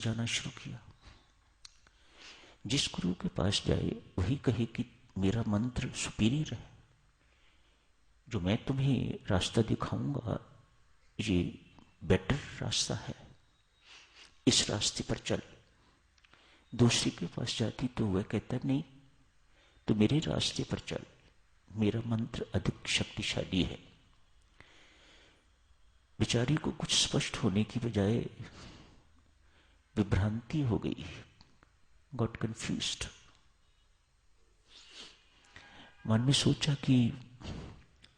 जाना शुरू किया। जिस गुरु के पास जाए वही कहे कि मेरा मंत्र सुपीरियर है, जो मैं तुम्हें रास्ता दिखाऊंगा ये बेटर रास्ता है, इस रास्ते पर चल। दूसरे के पास जाती तो वह कहता नहीं, तो मेरे रास्ते पर चल, मेरा मंत्र अधिक शक्तिशाली है। बेचारी को कुछ स्पष्ट होने की बजाय विभ्रांति हो गई, गॉट कंफ्यूज्ड। मन में सोचा कि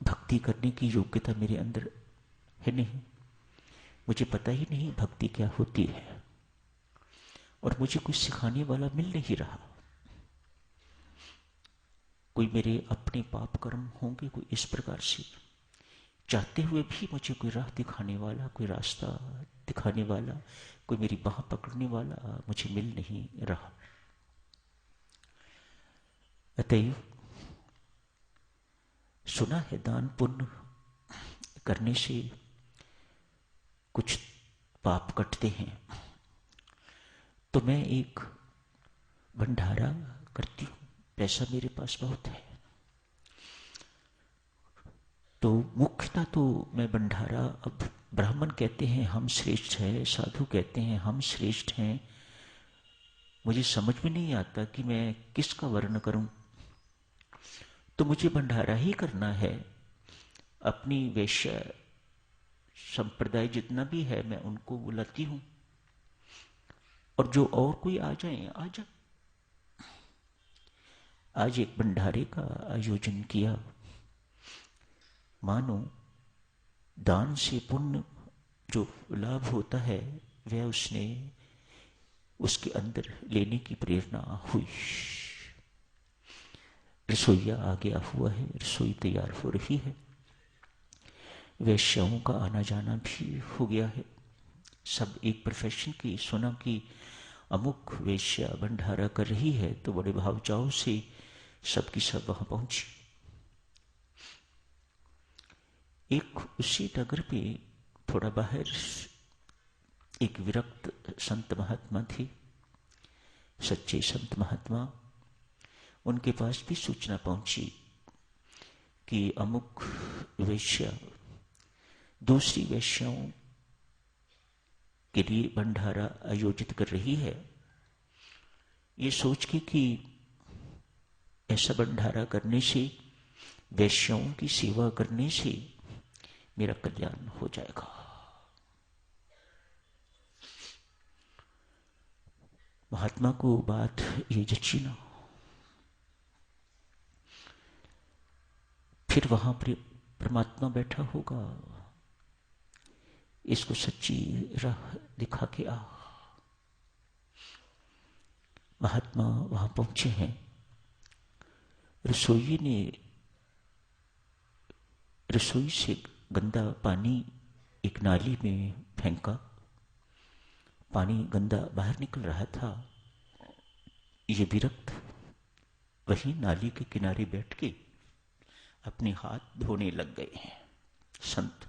भक्ति करने की योग्यता मेरे अंदर है नहीं, मुझे पता ही नहीं भक्ति क्या होती है, और मुझे कोई सिखाने वाला मिल नहीं रहा। कोई मेरे अपने पाप कर्म होंगे कोई इस प्रकार से, चाहते हुए भी मुझे कोई राह दिखाने वाला, कोई रास्ता दिखाने वाला, कोई मेरी बाह पकड़ने वाला मुझे मिल नहीं रहा। अतएव सुना है दान पुण्य करने से कुछ पाप कटते हैं, तो मैं एक भंडारा करती हूँ, पैसा मेरे पास बहुत है। तो मुख्यतः तो मैं भंडारा, अब ब्राह्मण कहते हैं हम श्रेष्ठ हैं, साधु कहते हैं हम श्रेष्ठ हैं, मुझे समझ में नहीं आता कि मैं किसका वर्ण करूं। तो मुझे भंडारा ही करना है। अपनी वैश्य संप्रदाय जितना भी है मैं उनको बुलाती हूं, और जो और कोई आ जाए आ जा। आज एक भंडारे का आयोजन किया। मानो दान से पुण्य जो लाभ होता है वह उसने उसके अंदर लेने की प्रेरणा हुई। रसोईया आ गया हुआ है, रसोई तैयार हो रही है, वैश्याओं का आना जाना भी हो गया है। सब एक प्रोफेशन की सुना कि अमुक वैश्या भंडारा कर रही है, तो बड़े भावचाव से सबकी सब वहां पहुंची। एक उसी नगर में थोड़ा बाहर एक विरक्त संत महात्मा थे, सच्चे संत महात्मा। उनके पास भी सूचना पहुंची कि अमुक वैश्या दूसरी वैश्याओं के लिए भंडारा आयोजित कर रही है। ये सोच के कि ऐसा भंडारा करने से, वैश्याओं की सेवा करने से मेरा कल्याण हो जाएगा। महात्मा को बात ये जची ना। फिर वहां पर परमात्मा बैठा होगा, इसको सच्ची राह दिखा के आ। महात्मा वहां पहुंचे हैं। रसोई ने रसोई से गंदा पानी एक नाली में फेंका। पानी गंदा बाहर निकल रहा था। ये विरक्त वहीं नाली के किनारे बैठ के अपने हाथ धोने लग गए हैं। संत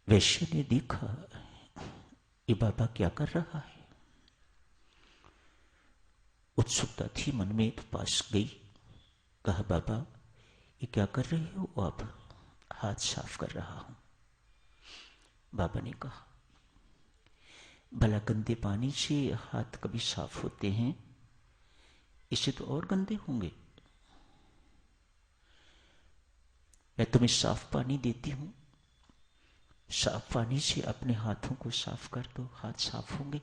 वैश्य ने देखा ये बाबा क्या कर रहा है। उत्सुकता थी मन में, तो पास गई, कहा बाबा ये क्या कर रहे हो आप? हाथ साफ कर रहा हूं। बाबा ने कहा भला गंदे पानी से हाथ कभी साफ होते हैं? इससे तो और गंदे होंगे। मैं तुम्हें साफ पानी देती हूं, साफ पानी से अपने हाथों को साफ कर दो, हाथ साफ होंगे।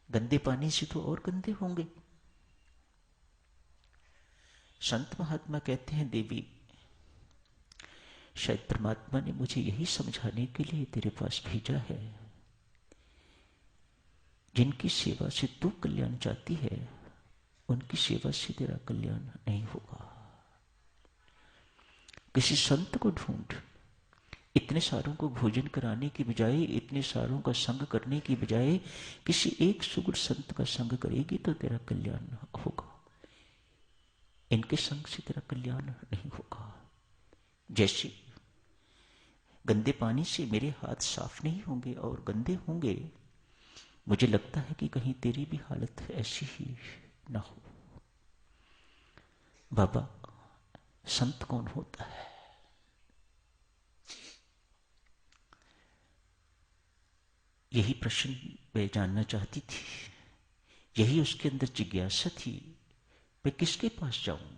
गंदे पानी से तो और गंदे होंगे। संत महात्मा कहते हैं देवी, शायद परमात्मा ने मुझे यही समझाने के लिए तेरे पास भेजा है। जिनकी सेवा से तू कल्याण चाहती है, उनकी सेवा से तेरा कल्याण नहीं होगा। किसी संत को ढूंढ। इतने सारों को भोजन कराने की बजाय, इतने सारों का संग करने की बजाय किसी एक सुगुण संत का संग करेगी तो तेरा कल्याण होगा। इनके संग से तेरा कल्याण नहीं होगा। जैसे गंदे पानी से मेरे हाथ साफ नहीं होंगे और गंदे होंगे। मुझे लगता है कि कहीं तेरी भी हालत ऐसी ही ना हो। बाबा, संत कौन होता है? यही प्रश्न मैं जानना चाहती थी, यही उसके अंदर जिज्ञासा थी। मैं किसके पास जाऊं?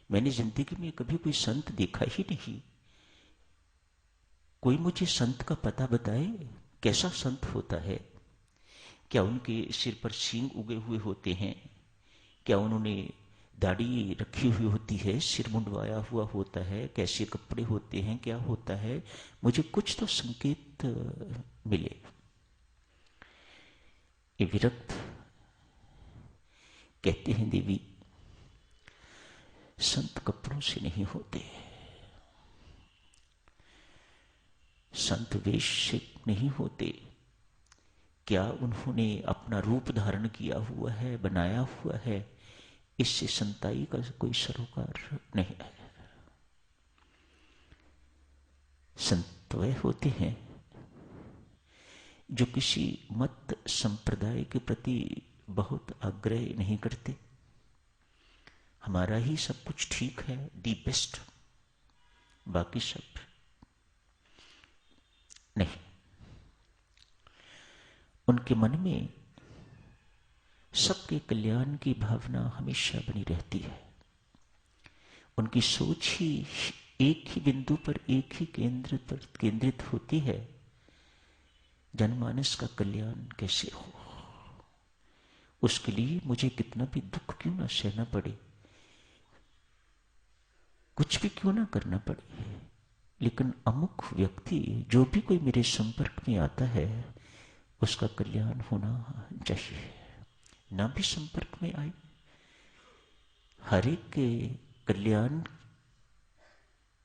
मैंने जिंदगी में कभी कोई संत देखा ही नहीं। कोई मुझे संत का पता बताए, कैसा संत होता है? क्या उनके सिर पर सींग उगे हुए होते हैं? क्या उन्होंने दाढ़ी रखी हुई होती है, सिर मुंडवाया हुआ होता है, कैसे कपड़े होते हैं, क्या होता है? मुझे कुछ तो संकेत मिले। ये विरक्त कहते हैं, देवी, संत कपड़ों से नहीं होते, संत वेश से नहीं होते। क्या उन्होंने अपना रूप धारण किया हुआ है, बनाया हुआ है? इससे संताई का कोई सरोकार नहीं है। संत वे होते हैं जो किसी मत संप्रदाय के प्रति बहुत आग्रह नहीं करते। हमारा ही सब कुछ ठीक है, दी बेस्ट, बाकी सब नहीं। उनके मन में सबके कल्याण की भावना हमेशा बनी रहती है। उनकी सोच ही एक ही बिंदु पर, एक ही केंद्र पर केंद्रित होती है, जनमानस का कल्याण कैसे हो। उसके लिए मुझे कितना भी दुख क्यों ना सहना पड़े, कुछ भी क्यों ना करना पड़े, लेकिन अमुक व्यक्ति, जो भी कोई मेरे संपर्क में आता है, उसका कल्याण होना चाहिए। ना भी संपर्क में आए, हर एक के कल्याण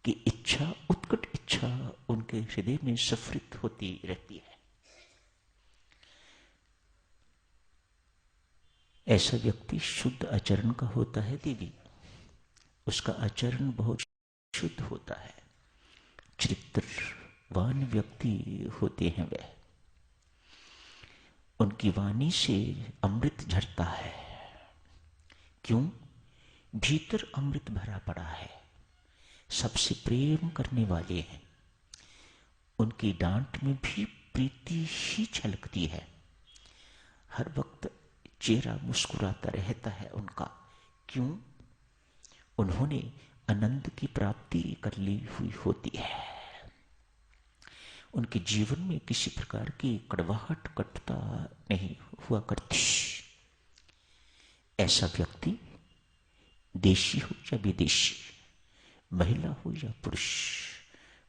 की इच्छा, उत्कट इच्छा उनके हृदय में सफरित होती रहती है। ऐसा व्यक्ति शुद्ध आचरण का होता है देवी। उसका आचरण बहुत शुद्ध होता है, चरित्रवान व्यक्ति होते हैं वे। उनकी वाणी से अमृत झरता है। क्यों? भीतर अमृत भरा पड़ा है। सबसे प्रेम करने वाले हैं। उनकी डांट में भी प्रीति ही झलकती है। हर वक्त चेहरा मुस्कुराता रहता है उनका। क्यों? उन्होंने आनंद की प्राप्ति कर ली हुई होती है। उनके जीवन में किसी प्रकार की कड़वाहट, कटुता नहीं हुआ करती। ऐसा व्यक्ति, देशी हो या विदेशी, महिला हो या पुरुष,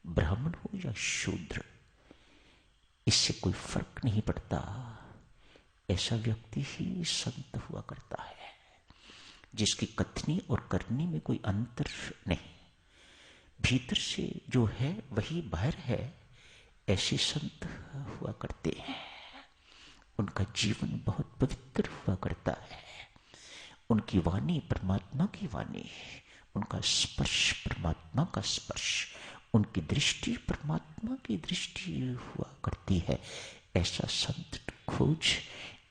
ब्राह्मण हो या शूद्र, इससे कोई फर्क नहीं पड़ता। ऐसा व्यक्ति ही संत हुआ करता है, जिसकी कथनी और करनी में कोई अंतर नहीं। भीतर से जो है वही बाहर है। ऐसे संत हुआ करते हैं। उनका जीवन बहुत पवित्र हुआ करता है। उनकी वाणी परमात्मा की वाणी, उनका स्पर्श परमात्मा का स्पर्श, उनकी दृष्टि परमात्मा की दृष्टि हुआ करती है। ऐसा संत खोज,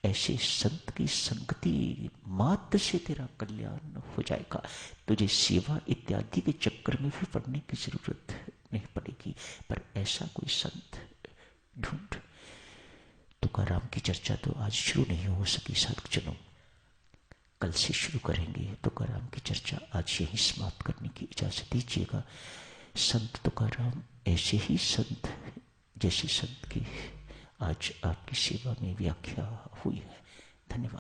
ऐसे संत की संगति मात्र से तेरा कल्याण हो जाएगा। तुझे सेवा इत्यादि के चक्कर में भी पड़ने की जरूरत नहीं पड़ेगी। पर ऐसा कोई संत ढूंढ। तुकाराम की चर्चा तो आज शुरू नहीं हो सकी साधुजनों, कल से शुरू करेंगे। तुकाराम की चर्चा आज यही समाप्त करने की इजाजत दीजिएगा। संत तुकाराम ऐसे ही संत जैसे संत की आज आपकी सेवा में व्याख्या हुई है। धन्यवाद।